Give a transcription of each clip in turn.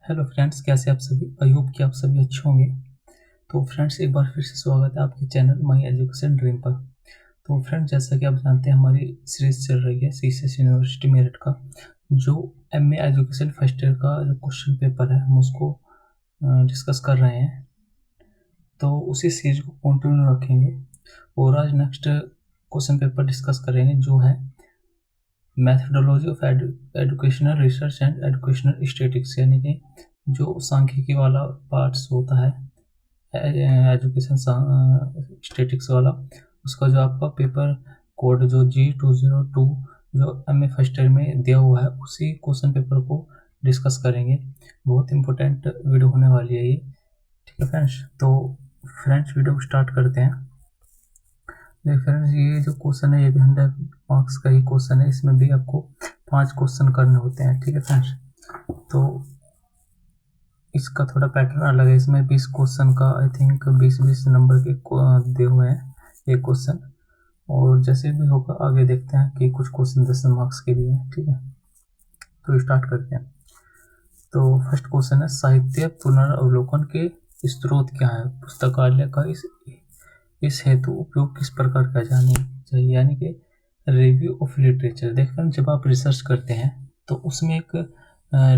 Hello friends, कैसे आप सभी। आई होप कि आप सभी अच्छे होंगे। तो फ्रेंड्स, एक बार फिर से स्वागत है आपके चैनल माई एजुकेशन ड्रीम पर। तो फ्रेंड्स, जैसा कि आप जानते हैं, हमारी सीरीज चल रही है सीसीएस यूनिवर्सिटी मेरठ का जो एमए एजुकेशन फर्स्ट ईयर का जो क्वेश्चन पेपर है, हम उसको डिस्कस कर रहे हैं। तो उसी सीरीज को कंटिन्यू रखेंगे और आज नेक्स्ट क्वेश्चन पेपर डिस्कस करेंगे जो है methodology of educational research and educational statistics, यानी कि जो सांख्यिकी वाला पार्ट्स होता है एजुकेशन स्टैटिस्टिक्स वाला, उसका जो आपका पेपर कोड जो G202 जो एमए फर्स्ट ईयर में दिया हुआ है, उसी क्वेश्चन पेपर को डिस्कस करेंगे। बहुत इंपॉर्टेंट वीडियो होने वाली है ये, ठीक है फ्रेंड्स। तो फ्रेंड्स, वीडियो को स्टार्ट करते हैं। देखिए फ्रेंड्स, ये जो क्वेश्चन है ये भी 100 मार्क्स का ही क्वेश्चन है। इसमें भी आपको 5 क्वेश्चन करने होते हैं, ठीक है फ्रेंड्स। तो इसका थोड़ा पैटर्न अलग है। इसमें 20 क्वेश्चन का आई थिंक 20-20 नंबर के दिए हुए हैं एक क्वेश्चन, और जैसे भी होगा आगे देखते हैं कि कुछ क्वेश्चन 10 मार्क्स के भी हैं, ठीक है। तो स्टार्ट करते हैं। तो फर्स्ट क्वेश्चन है, साहित्य पुनर्वलोकन के स्रोत क्या है? पुस्तकालय का इस हेतु उपयोग किस प्रकार का जाने चाहिए, यानी कि रिव्यू ऑफ लिटरेचर। देखकर जब आप रिसर्च करते हैं तो उसमें एक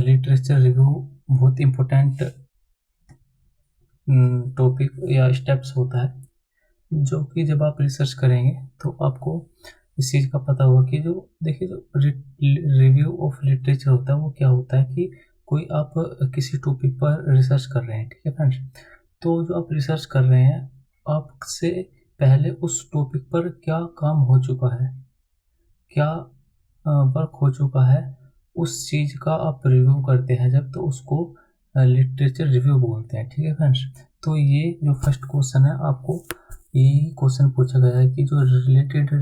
लिटरेचर रिव्यू बहुत इम्पोर्टेंट टॉपिक या स्टेप्स होता है, जो कि जब आप रिसर्च करेंगे तो आपको इस चीज़ का पता होगा कि जो देखिए जो रिव्यू ऑफ लिटरेचर होता है वो क्या होता है कि कोई आप किसी टॉपिक पर रिसर्च कर रहे हैं, ठीक है फ्रेंड्स। तो जो आप रिसर्च कर रहे हैं, आपसे पहले उस टॉपिक पर क्या काम हो चुका है, क्या वर्क हो चुका है, उस चीज़ का आप रिव्यू करते हैं जब, तो उसको लिटरेचर रिव्यू बोलते हैं, ठीक है फ्रेंड्स। तो ये जो फर्स्ट क्वेश्चन है, आपको यही क्वेश्चन पूछा गया है कि जो रिलेटेड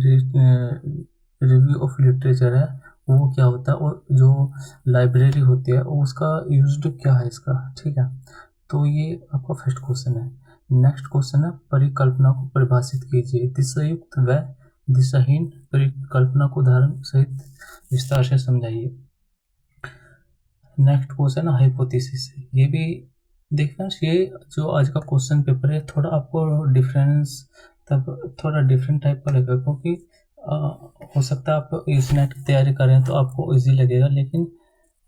रिव्यू ऑफ लिटरेचर है वो क्या होता है, और जो लाइब्रेरी होती है उसका यूज्ड क्या है इसका, ठीक है। तो ये आपका फर्स्ट क्वेश्चन है। नेक्स्ट क्वेश्चन है, परिकल्पना को परिभाषित कीजिए। दिशायुक्त व दिशाहीन परिकल्पना को उदाहरण सहित विस्तार से समझाइए। नेक्स्ट क्वेश्चन है, हाइपोथेसिस। ये भी देखना, ये जो आज का क्वेश्चन पेपर है थोड़ा आपको डिफरेंस तब थोड़ा डिफरेंट टाइप का लगेगा, क्योंकि हो सकता है आप यूसीनेट की तैयारी करें तो आपको इजी लगेगा, लेकिन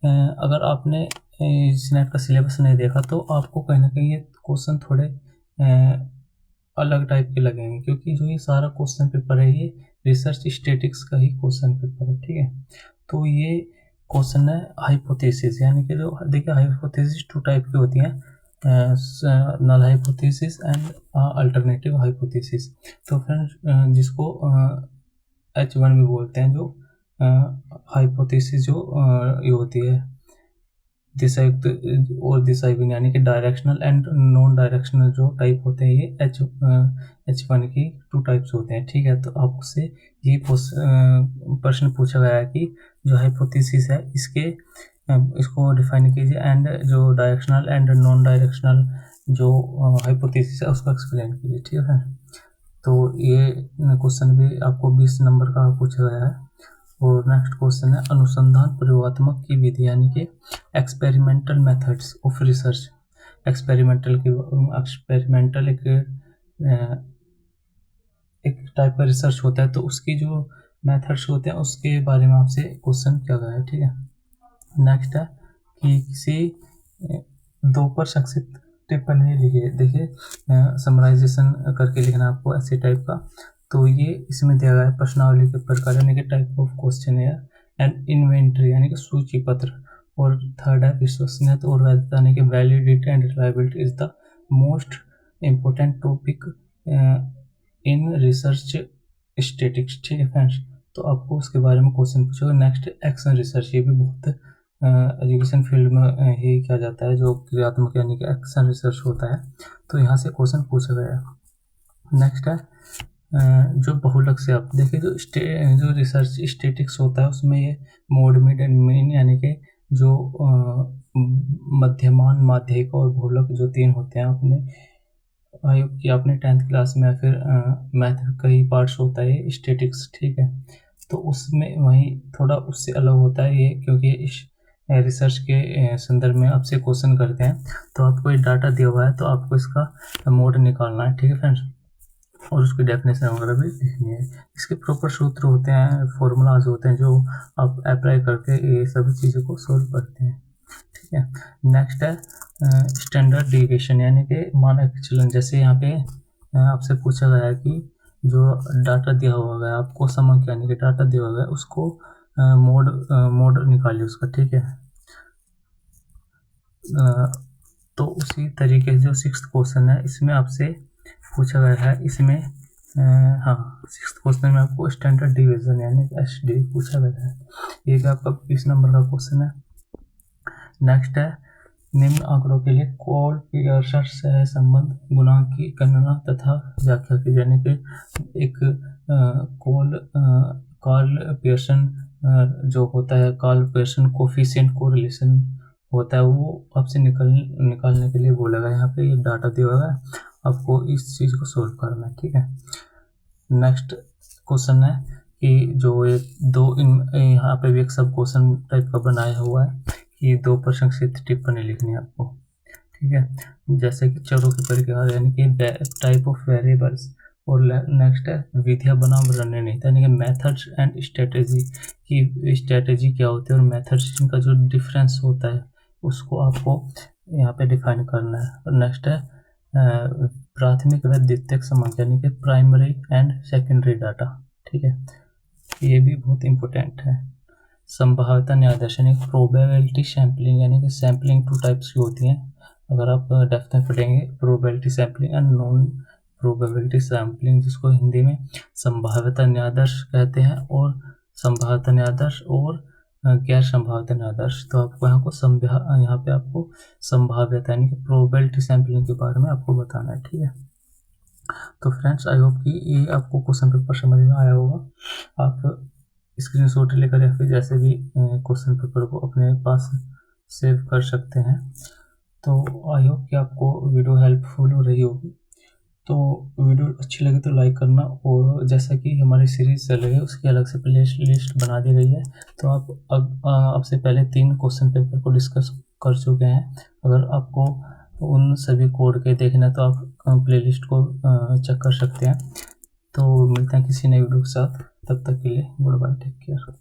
अगर आपने यूसीनेट का सिलेबस नहीं देखा तो आपको कहीं ना कहीं ये क्वेश्चन थोड़े अलग टाइप के लगेंगे, क्योंकि जो ये सारा क्वेश्चन पेपर है ये रिसर्च स्टैटिस्टिक्स का ही क्वेश्चन पेपर है, ठीक है। तो ये क्वेश्चन है हाइपोथेसिस, यानी कि जो देखिए हाइपोथेसिस 2 टाइप की होती हैं, null hypothesis and alternative hypothesis. तो फ्रेंड्स, जिसको H1 भी बोलते हैं, जो हाइपोथेसिस जो ये होती है दिशायुक्त और दिशाहीन, यानी कि डायरेक्शनल एंड नॉन डायरेक्शनल जो टाइप होते हैं, ये H1 की 2 टाइप्स होते हैं, ठीक है। तो आपसे ये प्रश्न पूछा गया है कि जो हाइपोथेसिस है इसको डिफाइन कीजिए, एंड जो डायरेक्शनल एंड नॉन डायरेक्शनल जो हाइपोथेसिस है उसको एक्सप्लेन कीजिए, ठीक है। तो ये क्वेश्चन भी आपको 20 नंबर का पूछा गया है। और नेक्स्ट क्वेश्चन है, अनुसंधान प्रयोगात्मक की विधि, यानी कि experimental methods of research. Experimental एक टाइप का रिसर्च होता है, तो उसकी जो मेथड्स होते हैं उसके बारे में आपसे क्वेश्चन किया गया है, ठीक है। नेक्स्ट है कि किसी 2 पर संक्षिप्त टिप्पणी लिखिए। देखिए समराइजेशन करके लिखना आपको ऐसे टाइप का। तो ये इसमें दिया गया है प्रश्नावली के प्रकार, यानी कि टाइप ऑफ क्वेश्चन है, एंड इन्वेंट्री यानी कि सूची पत्र। और थर्ड है विश्वसनीयता और वैधता, यानी कि validity and reliability is the most important topic in research statistics, ठीक है फ्रेंड्स। तो आपको उसके बारे में क्वेश्चन पूछोगे। नेक्स्ट एक्शन रिसर्च, ये भी बहुत एजुकेशन फील्ड में ही किया जाता है, जो क्रियात्मक यानी कि एक्शन रिसर्च होता है, तो यहाँ से क्वेश्चन पूछा गया है। नेक्स्ट है जो बहुलक से, आप देखिए जो रिसर्च स्टैटिस्टिक्स होता है उसमें ये मोड, मिड एंड मीन, यानी कि जो मध्यमान, माध्यिक और बहुलक जो 3 होते हैं, अपने आयोग की आपने 10th क्लास में, फिर मैथ का ही पार्ट्स होता है स्टैटिस्टिक्स, ठीक है। तो उसमें वही थोड़ा उससे अलग होता है ये, क्योंकि रिसर्च के संदर्भ में आपसे क्वेश्चन करते हैं, तो आपको ये डाटा दिया हुआ है तो आपको इसका मोड निकालना है, ठीक है फ्रेंड्स, और उसकी डेफिनेशन वगैरह भी लिखनी है। इसके प्रॉपर सूत्र होते हैं, फॉर्मूलाज होते हैं जो आप अप्लाई करके ये सभी चीज़ों को सोल्व करते हैं, ठीक है। नेक्स्ट है स्टैंडर्ड डिविएशन, यानी कि मानक विचलन। जैसे यहाँ पे आपसे पूछा गया है कि जो डाटा दिया हुआ है आपको समक यानी कि डाटा दिया हुआ है उसको मोड निकालिए उसका, ठीक है। तो उसी तरीके से जो 6th क्वेश्चन है इसमें आपसे पूछा गया है, इसमें हाँ 6th क्वेश्चन में आपको स्टैंडर्ड डिवीजन यानी SD पूछा गया है। ये भी आपका 20 नंबर का क्वेश्चन है। नेक्स्ट है निम्न आंकड़ों के लिए कॉल पियर्सन सहसंबंध गुणांक की गणना तथा व्याख्या की, यानी कि एक कार्ल पियर्सन जो होता है, कार्ल पियर्सन कोफिशिएंट कोरिलेशन होता है, वो आपसे निकालने के लिए बोला गया। यहाँ पे ये डाटा दिया हुआ है, आपको इस चीज़ को सोल्व करना है, ठीक है। नेक्स्ट क्वेश्चन है कि जो ये यहाँ पे भी एक सब क्वेश्चन टाइप का बनाया हुआ है कि 2 प्रशंसित टिप्पणी लिखनी है आपको, ठीक है। जैसे कि चरों के प्रकार यानी कि टाइप ऑफ वेरिएबल्स, और नेक्स्ट है विधियां बनाम रणनीति यानी कि मेथड्स एंड स्ट्रेटेजी, की स्ट्रेटेजी क्या होती है और मेथड्स इनका जो डिफरेंस होता है उसको आपको यहाँ पे डिफाइन करना है। और नेक्स्ट है प्राथमिक व द्वितीयक संबंध यानी कि प्राइमरी एंड सेकेंडरी डाटा, ठीक है, ये भी बहुत इंपॉर्टेंट है। संभाव्यता न्यायादर्शन यानी प्रोबेबिलिटी सैम्पलिंग, यानी कि सैम्पलिंग 2 टाइप्स की होती हैं, अगर आप डेप्थ में पढ़ेंगे, probability sampling and non probability sampling, जिसको हिंदी में संभाव्यता न्यायादर्श कहते हैं, और संभाव्यता न्यायादर्श और गैर संभाव्यता न्यायादर्श। तो आपको यहाँ पे आपको संभाव्यता यानी कि प्रोबेबिलिटी सैम्पलिंग के बारे में आपको बताना है, ठीक है। तो फ्रेंड्स आई होप कि ये आपको क्वेश्चन पेपर समझ में आया होगा। आप स्क्रीनशॉट लेकर या फिर जैसे भी क्वेश्चन पेपर को अपने पास सेव कर सकते हैं। तो आई होप कि आपको वीडियो हेल्पफुल हो रही होगी। तो वीडियो अच्छी लगी तो लाइक करना, और जैसा कि हमारी सीरीज चल रही है उसकी अलग से प्ले लिस्ट बना दी गई है, तो आप आपसे पहले 3 क्वेश्चन पेपर को डिस्कस कर चुके हैं। अगर आपको उन सभी कोड के देखना है तो आप प्ले लिस्ट को चेक कर सकते हैं। तो मिलते हैं किसी नई वीडियो के साथ, तब तक के लिए गुड बाय, टेक केयर।